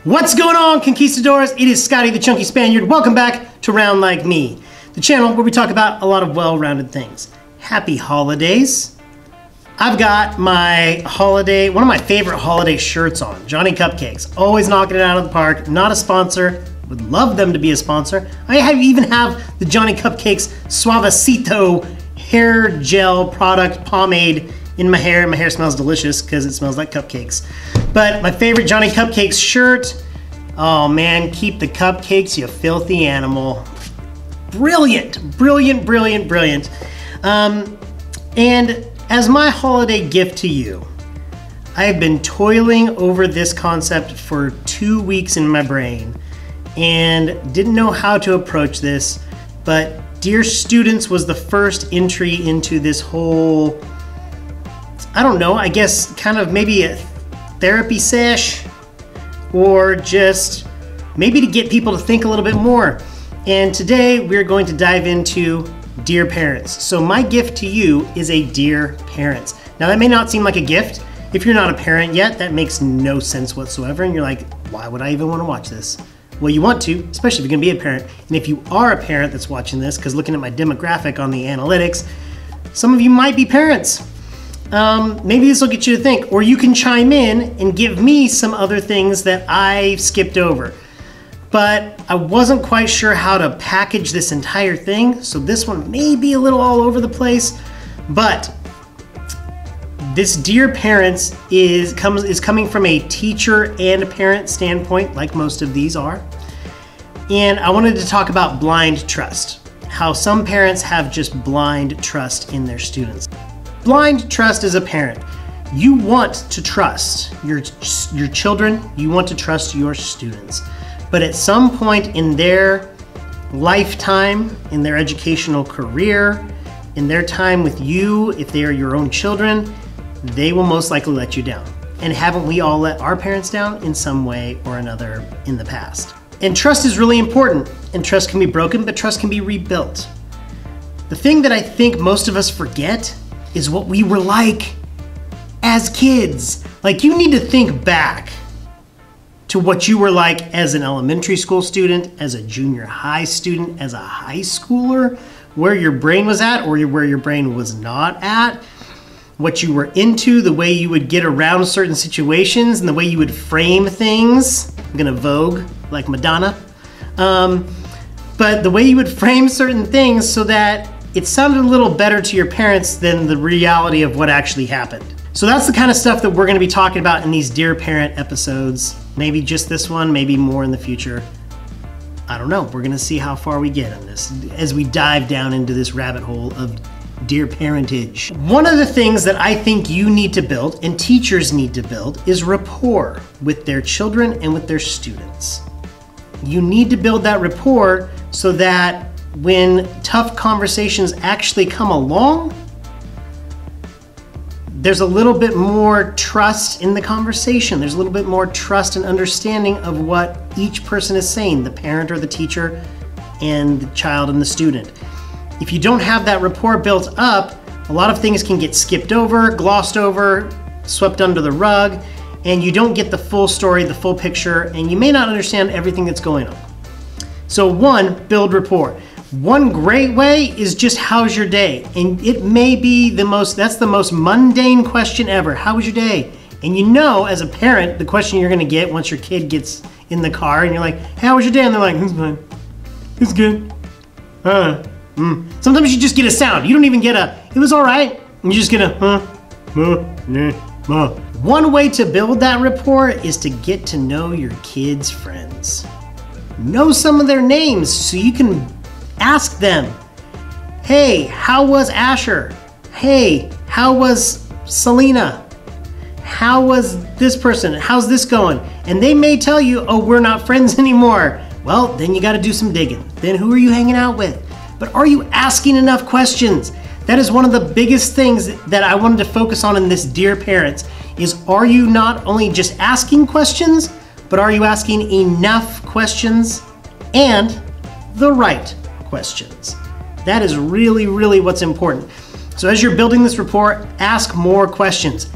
What's going on, conquistadors? It is Scotty the Chunky Spaniard. Welcome back to Round Like Me, the channel where we talk about a lot of well-rounded things. Happy holidays. I've got my holiday, one of my favorite holiday shirts on, Johnny Cupcakes. Always knocking it out of the park. Not a sponsor. Would love them to be a sponsor. I even have the Johnny Cupcakes Suavecito hair gel product pomade in my hair. My hair smells delicious because it smells like cupcakes. But my favorite Johnny Cupcakes shirt, oh man, keep the cupcakes, you filthy animal. Brilliant, brilliant, brilliant, brilliant. And as my holiday gift to you, I have been toiling over this concept for 2 weeks in my brain and didn't know how to approach this, but Dear Students was the first entry into this whole, I don't know, I guess kind of maybe a therapy sesh, or just maybe to get people to think a little bit more. And today we're going to dive into Dear Parents. So my gift to you is a Dear Parents. Now that may not seem like a gift. If you're not a parent yet, that makes no sense whatsoever. And you're like, why would I even want to watch this? Well, you want to, especially if you're gonna be a parent. And if you are a parent that's watching this, because looking at my demographic on the analytics, some of you might be parents. Maybe this will get you to think, or you can chime in and give me some other things that I skipped over. But I wasn't quite sure how to package this entire thing, so this one may be a little all over the place, but this Dear Parents is coming from a teacher and a parent standpoint, like most of these are. And I wanted to talk about blind trust, how some parents have just blind trust in their students. Blind trust as a parent. You want to trust your children, you want to trust your students. But at some point in their lifetime, in their educational career, in their time with you, if they are your own children, they will most likely let you down. And haven't we all let our parents down in some way or another in the past? And trust is really important. And trust can be broken, but trust can be rebuilt. The thing that I think most of us forget is what we were like as kids. Like, you need to think back to what you were like as an elementary school student, as a junior high student, as a high schooler, where your brain was at or where your brain was not at, what you were into, the way you would get around certain situations, and the way you would frame things. I'm gonna Vogue like Madonna. But the way you would frame certain things so that it sounded a little better to your parents than the reality of what actually happened. So that's the kind of stuff that we're gonna be talking about in these Dear Parent episodes. Maybe just this one, maybe more in the future. I don't know, we're gonna see how far we get on this as we dive down into this rabbit hole of Dear Parentage. One of the things that I think you need to build and teachers need to build is rapport with their children and with their students. You need to build that rapport so that when tough conversations actually come along, there's a little bit more trust in the conversation. There's a little bit more trust and understanding of what each person is saying, the parent or the teacher and the child and the student. If you don't have that rapport built up, a lot of things can get skipped over, glossed over, swept under the rug, and you don't get the full story, the full picture, and you may not understand everything that's going on. So one, build rapport. One great way is just, how's your day? And it may be that's the most mundane question ever. How was your day? And you know, as a parent, the question you're gonna get once your kid gets in the car and you're like, hey, how was your day? And they're like, it's fine, it's good. Sometimes you just get a sound. You don't even get a, it was all right. You just get a, One way to build that rapport is to get to know your kids' friends. Know some of their names so you can ask them, hey, how was Asher? Hey, how was Selena? How was this person? How's this going? And they may tell you, oh, we're not friends anymore. Well, then you gotta do some digging. Then who are you hanging out with? But are you asking enough questions? That is one of the biggest things that I wanted to focus on in this Dear Parents, is are you not only just asking questions, but are you asking enough questions and the right questions? That is really, really what's important. So as you're building this rapport, ask more questions.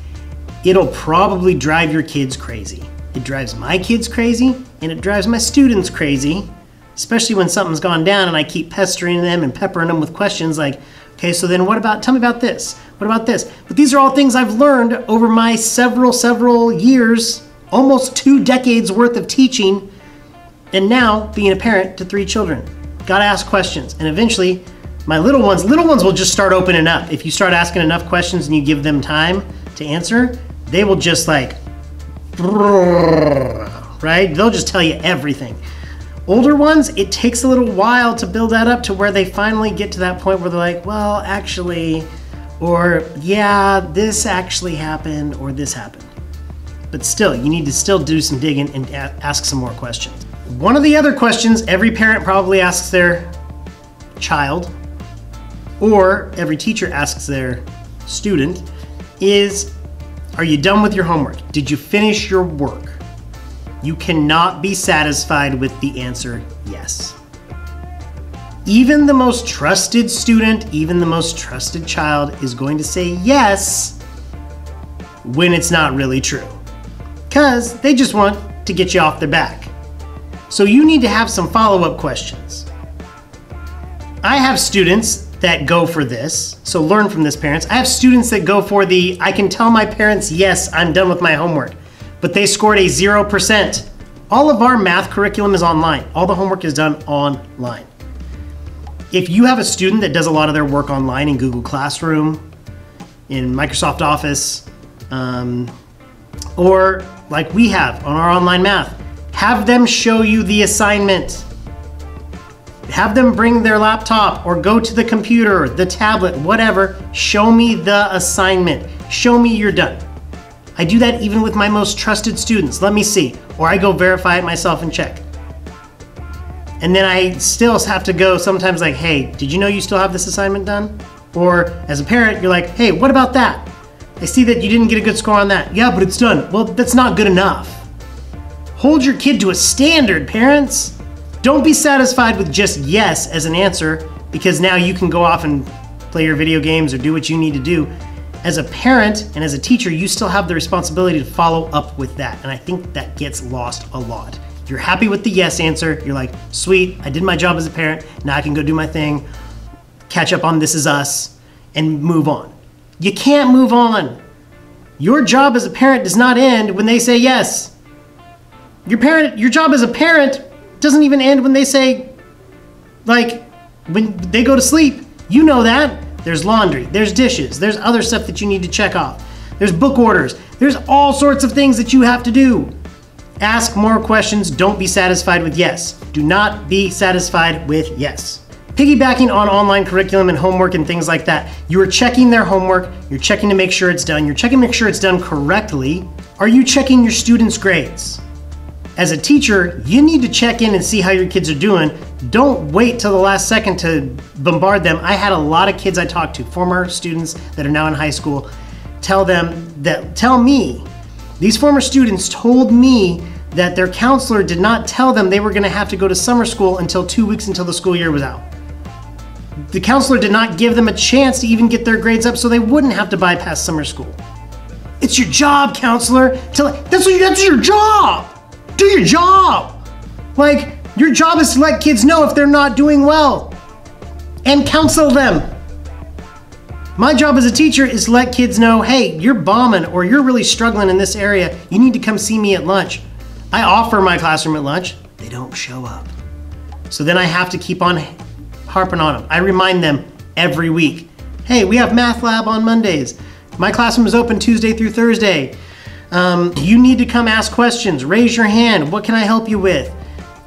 It'll probably drive your kids crazy. It drives my kids crazy, and it drives my students crazy, especially when something's gone down and I keep pestering them and peppering them with questions like, okay, so then what about, tell me about this, what about this? But these are all things I've learned over my several years, almost 2 decades worth of teaching, and now being a parent to 3 children. Gotta ask questions, and eventually, my little ones will just start opening up. If you start asking enough questions and you give them time to answer, they will just like, right? They'll just tell you everything. Older ones, it takes a little while to build that up to where they finally get to that point where they're like, well, actually, or yeah, this actually happened, or this happened. But still, you need to still do some digging and ask some more questions. One of the other questions every parent probably asks their child, or every teacher asks their student, is, are you done with your homework? Did you finish your work? You cannot be satisfied with the answer yes. Even the most trusted student, even the most trusted child is going to say yes when it's not really true, because they just want to get you off their back. So you need to have some follow-up questions. I have students that go for this, so learn from this, parents. I have students that go for the, I can tell my parents, yes, I'm done with my homework, but they scored a 0%. All of our math curriculum is online. All the homework is done online. If you have a student that does a lot of their work online in Google Classroom, in Microsoft Office, or like we have on our online math, have them show you the assignment. Have them bring their laptop or go to the computer, the tablet, whatever. Show me the assignment. Show me you're done. I do that even with my most trusted students. Let me see. Or I go verify it myself and check. And then I still have to go sometimes like, hey, did you know you still have this assignment done? Or as a parent, you're like, hey, what about that? I see that you didn't get a good score on that. Yeah, but it's done. Well, that's not good enough. Hold your kid to a standard, parents. Don't be satisfied with just yes as an answer, because now you can go off and play your video games or do what you need to do. As a parent and as a teacher, you still have the responsibility to follow up with that. And I think that gets lost a lot. You're happy with the yes answer. You're like, sweet, I did my job as a parent. Now I can go do my thing, catch up on This Is Us, and move on. You can't move on. Your job as a parent does not end when they say yes. Your job as a parent doesn't even end when they say, like, when they go to sleep. You know that. There's laundry, there's dishes, there's other stuff that you need to check off. There's book orders, there's all sorts of things that you have to do. Ask more questions, don't be satisfied with yes. Do not be satisfied with yes. Piggybacking on online curriculum and homework and things like that, you are checking their homework, you're checking to make sure it's done, you're checking to make sure it's done correctly. Are you checking your students' grades? As a teacher, you need to check in and see how your kids are doing. Don't wait till the last second to bombard them. I had a lot of kids I talked to, former students that are now in high school, tell me, these former students told me that their counselor did not tell them they were gonna have to go to summer school until 2 weeks until the school year was out. The counselor did not give them a chance to even get their grades up so they wouldn't have to bypass summer school. It's your job, counselor. That's your job. Do your job. Like, your job is to let kids know if they're not doing well and counsel them. My job as a teacher is to let kids know, hey, you're bombing or you're really struggling in this area. You need to come see me at lunch. I offer my classroom at lunch. They don't show up. So then I have to keep on harping on them. I remind them every week. Hey, we have math lab on Mondays. My classroom is open Tuesday through Thursday. You need to come ask questions. Raise your hand. What can I help you with?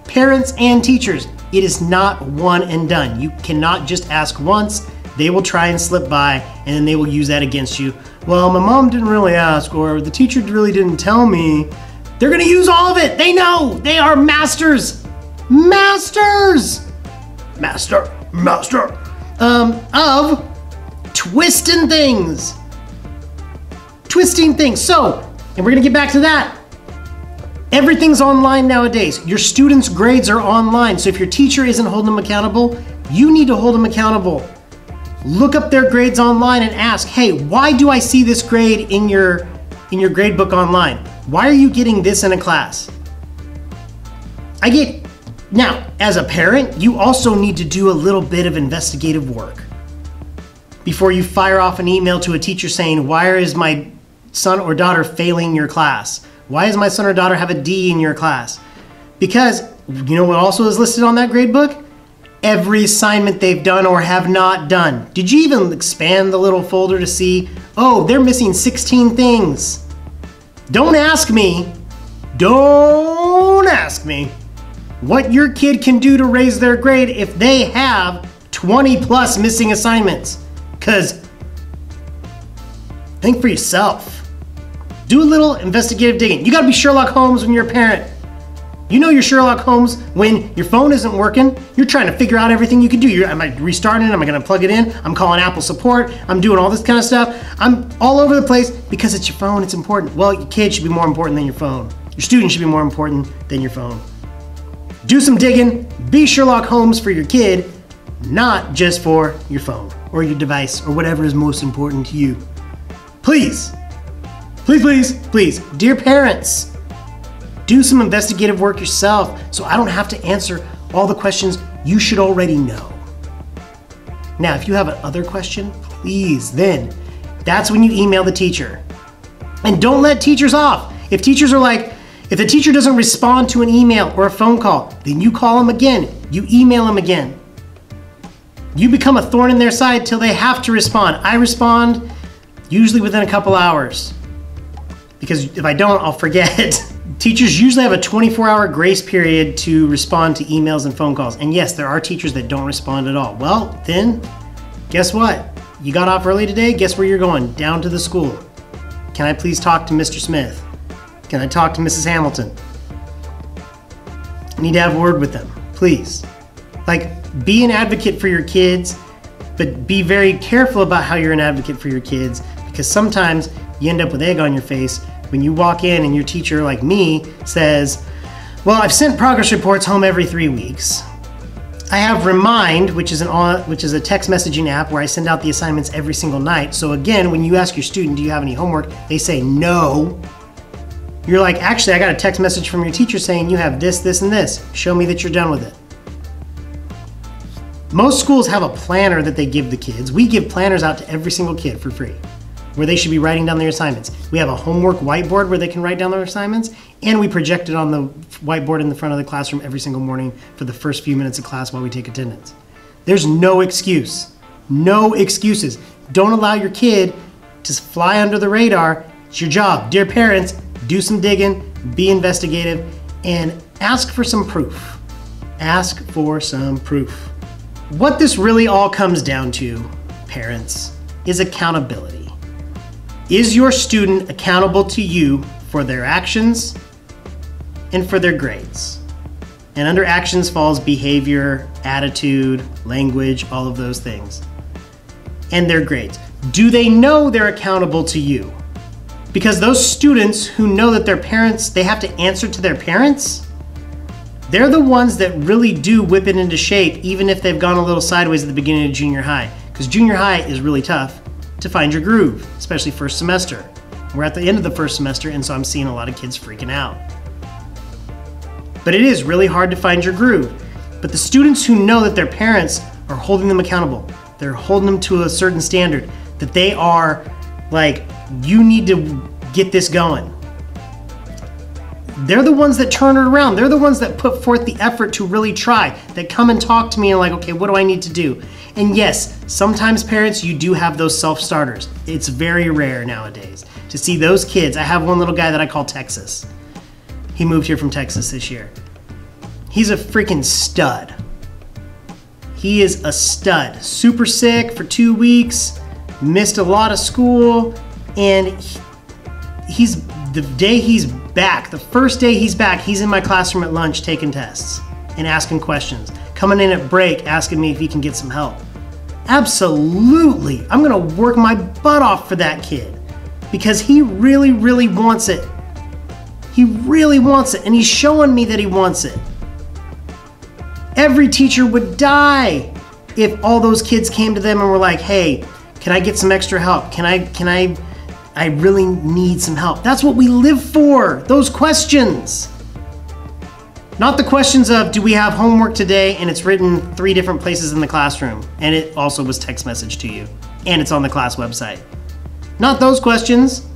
Parents and teachers, it is not one and done. You cannot just ask once. They will try and slip by, and then they will use that against you. Well, my mom didn't really ask, or the teacher really didn't tell me. They're gonna use all of it. They know. They are masters. Masters. Master of twisting things. So, and we're gonna get back to that. Everything's online nowadays. Your students' grades are online. So if your teacher isn't holding them accountable, you need to hold them accountable. Look up their grades online and ask, hey, why do I see this grade in your grade book online? Why are you getting this in a class? Now, as a parent, you also need to do a little bit of investigative work before you fire off an email to a teacher saying, why is my son or daughter failing your class? Why does my son or daughter have a D in your class? Because you know what also is listed on that grade book? Every assignment they've done or have not done. Did you even expand the little folder to see, oh, they're missing 16 things? Don't ask me what your kid can do to raise their grade if they have 20 plus missing assignments. Because think for yourself. Do a little investigative digging. You gotta be Sherlock Holmes when you're a parent. You know you're Sherlock Holmes when your phone isn't working. You're trying to figure out everything you can do. Am I restarting it? Am I gonna plug it in? I'm calling Apple support. I'm doing all this kind of stuff. I'm all over the place because it's your phone, it's important. Well, your kid should be more important than your phone. Your student should be more important than your phone. Do some digging, be Sherlock Holmes for your kid, not just for your phone or your device or whatever is most important to you. Please, please, please, please, dear parents, do some investigative work yourself so I don't have to answer all the questions you should already know. Now, if you have another question, please, then that's when you email the teacher. And don't let teachers off. If the teacher doesn't respond to an email or a phone call, then you call them again, you email them again. You become a thorn in their side till they have to respond. I respond usually within a couple hours because if I don't, I'll forget. Teachers usually have a 24-hour grace period to respond to emails and phone calls. And yes, there are teachers that don't respond at all. Well, then, guess what? You got off early today, guess where you're going? Down to the school. Can I please talk to Mr. Smith? Can I talk to Mrs. Hamilton? I need to have a word with them, please. Be an advocate for your kids, but be very careful about how you're an advocate for your kids because sometimes you end up with egg on your face when you walk in and your teacher, like me, says, well, I've sent progress reports home every 3 weeks. I have Remind, which is a text messaging app where I send out the assignments every single night. So again, when you ask your student, do you have any homework? They say no. You're like, actually, I got a text message from your teacher saying you have this, this, and this. Show me that you're done with it. Most schools have a planner that they give the kids. We give planners out to every single kid for free, where they should be writing down their assignments. We have a homework whiteboard where they can write down their assignments, and we project it on the whiteboard in the front of the classroom every single morning for the first few minutes of class while we take attendance. There's no excuse. No excuses. Don't allow your kid to fly under the radar. It's your job. Dear parents, do some digging, be investigative, and ask for some proof. Ask for some proof. What this really all comes down to, parents, is accountability. Is your student accountable to you for their actions and for their grades? And under actions falls behavior, attitude, language, all of those things. And their grades. Do they know they're accountable to you? Because those students who know that their parents, they have to answer to their parents, they're the ones that really do whip it into shape even if they've gone a little sideways at the beginning of junior high. Because junior high is really tough to find your groove, especially first semester. We're at the end of the first semester, and so I'm seeing a lot of kids freaking out. But it is really hard to find your groove. But the students who know that their parents are holding them accountable, they're holding them to a certain standard, that they are like, you need to get this going. They're the ones that turn it around. They're the ones that put forth the effort to really try, that come and talk to me and like, okay, what do I need to do? And yes, sometimes parents, you do have those self-starters. It's very rare nowadays to see those kids. I have one little guy that I call Texas. He moved here from Texas this year. He's a freaking stud. He is a stud. Super sick for 2 weeks, missed a lot of school, and the day he's back, the first day he's back, he's in my classroom at lunch taking tests and asking questions. Coming in at break, asking me if he can get some help. Absolutely, I'm gonna work my butt off for that kid because he really, really wants it. He really wants it, and he's showing me that he wants it. Every teacher would die if all those kids came to them and were like, hey, can I get some extra help? Can I I really need some help. That's what we live for, those questions. Not the questions of, do we have homework today and it's written 3 different places in the classroom and it also was text message to you and it's on the class website. Not those questions.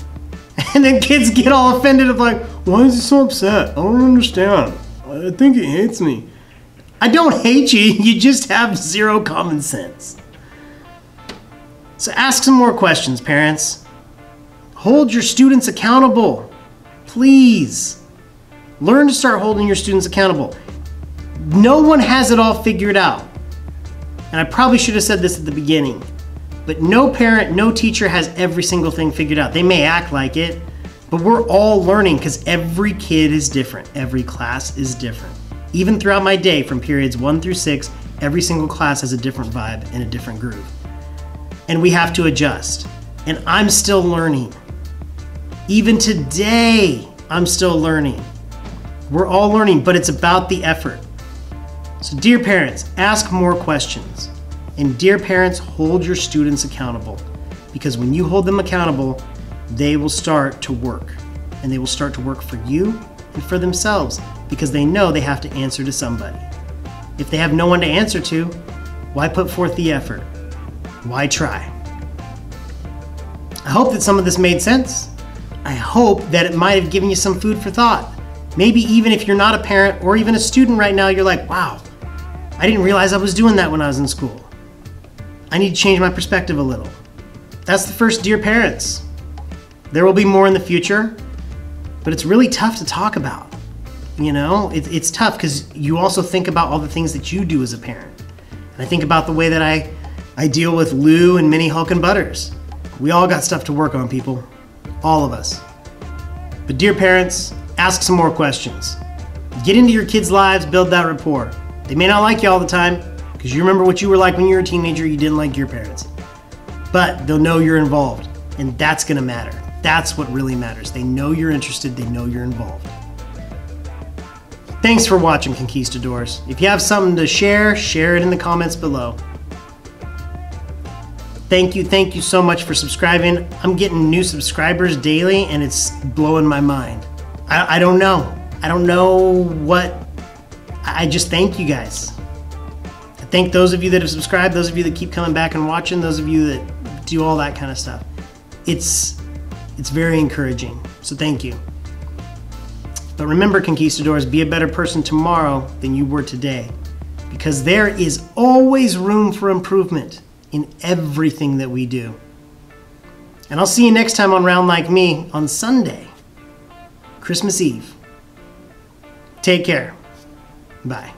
And then kids get all offended of like, why is he so upset? I don't understand. I think he hates me. I don't hate you, you just have 0 common sense. So ask some more questions, parents. Hold your students accountable, please. Learn to start holding your students accountable. No one has it all figured out. And I probably should have said this at the beginning, but no parent, no teacher has every single thing figured out. They may act like it, but we're all learning because every kid is different. Every class is different. Even throughout my day from periods 1 through 6, every single class has a different vibe and a different groove. And we have to adjust. And I'm still learning. Even today, I'm still learning. We're all learning, but it's about the effort. So dear parents, ask more questions. And dear parents, hold your students accountable. Because when you hold them accountable, they will start to work. And they will start to work for you and for themselves because they know they have to answer to somebody. If they have no one to answer to, why put forth the effort? Why try? I hope that some of this made sense. I hope that it might have given you some food for thought. Maybe even if you're not a parent or even a student right now, you're like, wow, I didn't realize I was doing that when I was in school. I need to change my perspective a little. That's the first Dear Parents. There will be more in the future, but it's really tough to talk about. You know, it's tough because you also think about all the things that you do as a parent. And I think about the way that I deal with Lou and Minnie Hulk and Butters. We all got stuff to work on, people. All of us. But dear parents, ask some more questions. Get into your kids' lives, build that rapport. They may not like you all the time because you remember what you were like when you were a teenager, you didn't like your parents. But they'll know you're involved, and that's gonna matter. That's what really matters. They know you're interested, they know you're involved. Thanks for watching, Conquistadors. If you have something to share, share it in the comments below. Thank you so much for subscribing. I'm getting new subscribers daily and it's blowing my mind. I don't know. I don't know what, I just thank you guys. I thank those of you that have subscribed, those of you that keep coming back and watching, those of you that do all that kind of stuff. It's very encouraging, so thank you. But remember, Conquistadors, be a better person tomorrow than you were today, because there is always room for improvement in everything that we do. And I'll see you next time on Round Like Me on Sunday, Christmas Eve. Take care. Bye.